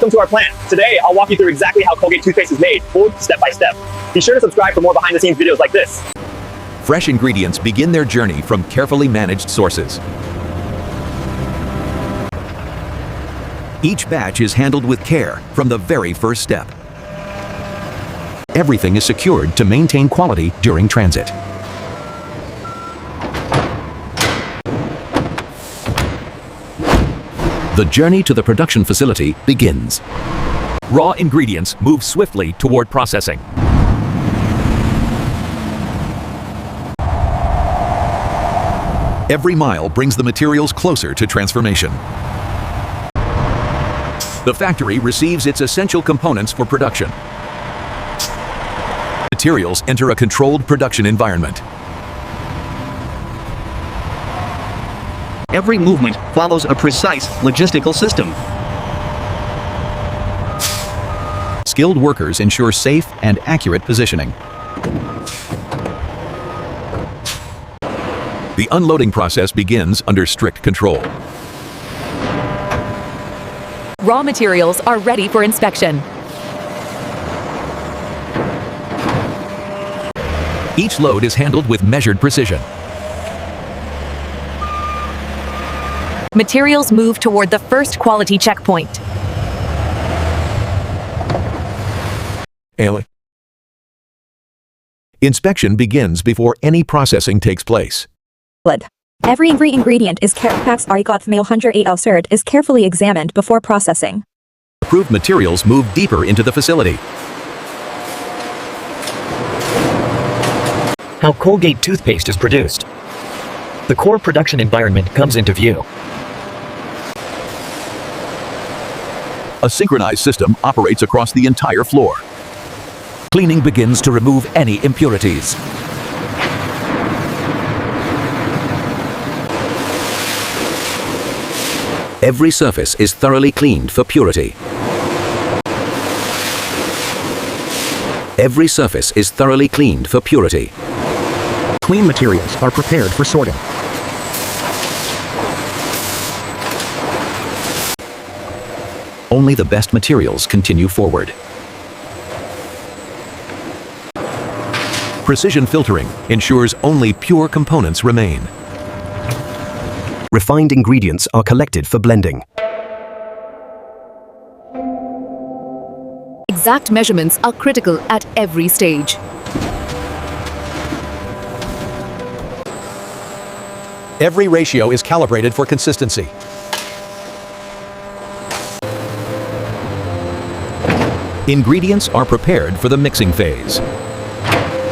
Welcome to our plant. Today, I'll walk you through exactly how Colgate toothpaste is made, food step by step. Be sure to subscribe for more behind-the-scenes videos like this. Fresh ingredients begin their journey from carefully managed sources. Each batch is handled with care from the very first step. Everything is secured to maintain quality during transit. The journey to the production facility begins. Raw ingredients move swiftly toward processing. Every mile brings the materials closer to transformation. The factory receives its essential components for production. Materials enter a controlled production environment. Every movement follows a precise logistical system. Skilled workers ensure safe and accurate positioning. The unloading process begins under strict control. Raw materials are ready for inspection. Each load is handled with measured precision. Materials move toward the first quality checkpoint. Inspection begins before any processing takes place. Every ingredient is carefully examined before processing. Approved materials move deeper into the facility. How Colgate toothpaste is produced. The core production environment comes into view. A synchronized system operates across the entire floor. Cleaning begins to remove any impurities. Every surface is thoroughly cleaned for purity. Every surface is thoroughly cleaned for purity. Clean materials are prepared for sorting. Only the best materials continue forward. Precision filtering ensures only pure components remain. Refined ingredients are collected for blending. Exact measurements are critical at every stage. Every ratio is calibrated for consistency. Ingredients are prepared for the mixing phase.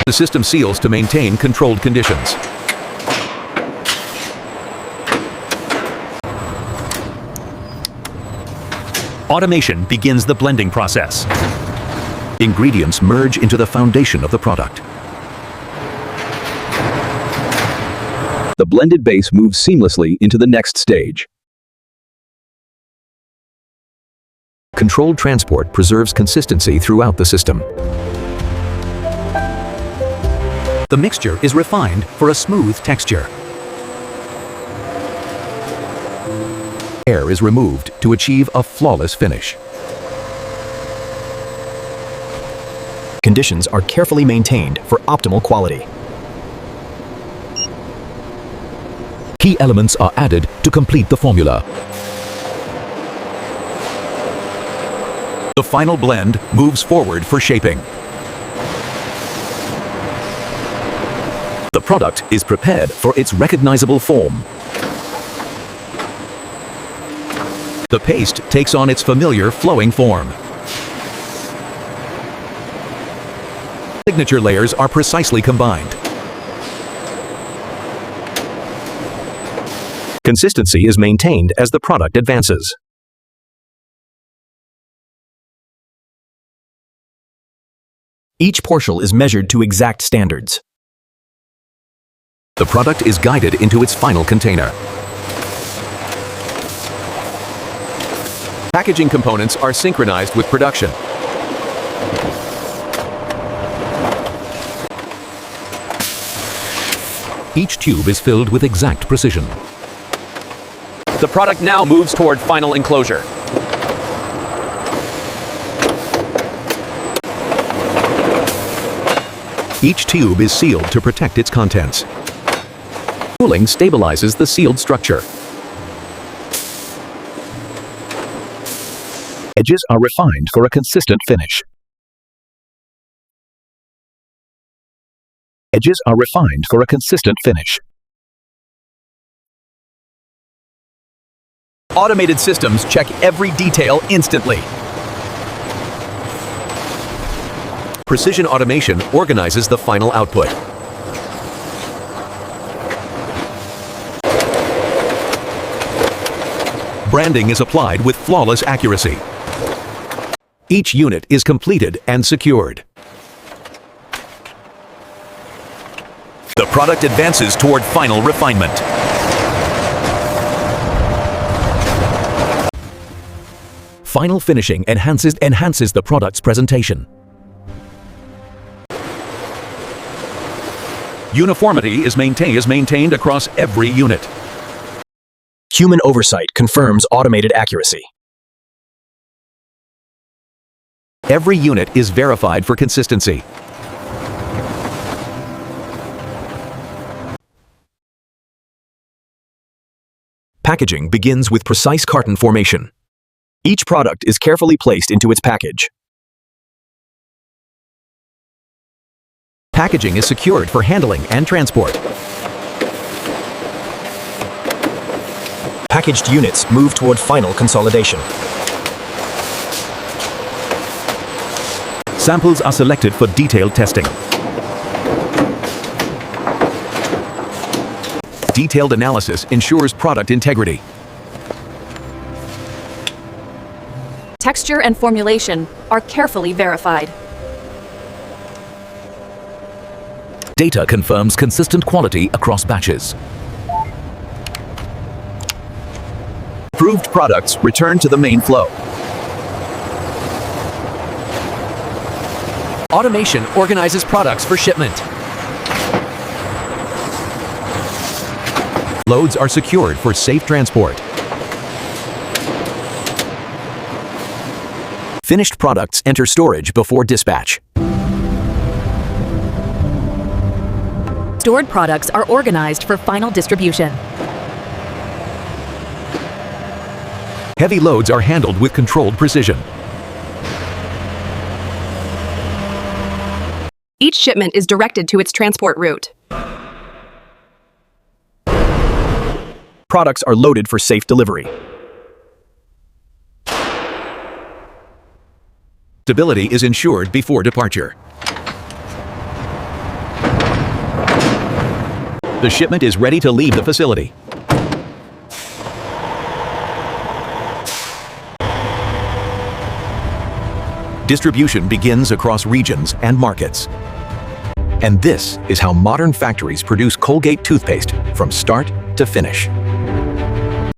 The system seals to maintain controlled conditions. Automation begins the blending process. Ingredients merge into the foundation of the product. The blended base moves seamlessly into the next stage. Controlled transport preserves consistency throughout the system. The mixture is refined for a smooth texture. Air is removed to achieve a flawless finish. Conditions are carefully maintained for optimal quality. Key elements are added to complete the formula. The final blend moves forward for shaping. The product is prepared for its recognizable form. The paste takes on its familiar flowing form. Signature layers are precisely combined. Consistency is maintained as the product advances. Each portion is measured to exact standards. The product is guided into its final container. Packaging components are synchronized with production. Each tube is filled with exact precision. The product now moves toward final enclosure. Each tube is sealed to protect its contents. Cooling stabilizes the sealed structure. Edges are refined for a consistent finish. Edges are refined for a consistent finish. Automated systems check every detail instantly. Precision automation organizes the final output. Branding is applied with flawless accuracy. Each unit is completed and secured. The product advances toward final refinement. Final finishing enhances the product's presentation. Uniformity is maintained across every unit. Human oversight confirms automated accuracy. Every unit is verified for consistency. Packaging begins with precise carton formation. Each product is carefully placed into its package. Packaging is secured for handling and transport. Packaged units move toward final consolidation. Samples are selected for detailed testing. Detailed analysis ensures product integrity. Texture and formulation are carefully verified. Data confirms consistent quality across batches. Approved products return to the main flow. Automation organizes products for shipment. Loads are secured for safe transport. Finished products enter storage before dispatch. Stored products are organized for final distribution. Heavy loads are handled with controlled precision. Each shipment is directed to its transport route. Products are loaded for safe delivery. Stability is ensured before departure. The shipment is ready to leave the facility. Distribution begins across regions and markets. And this is how modern factories produce Colgate toothpaste from start to finish.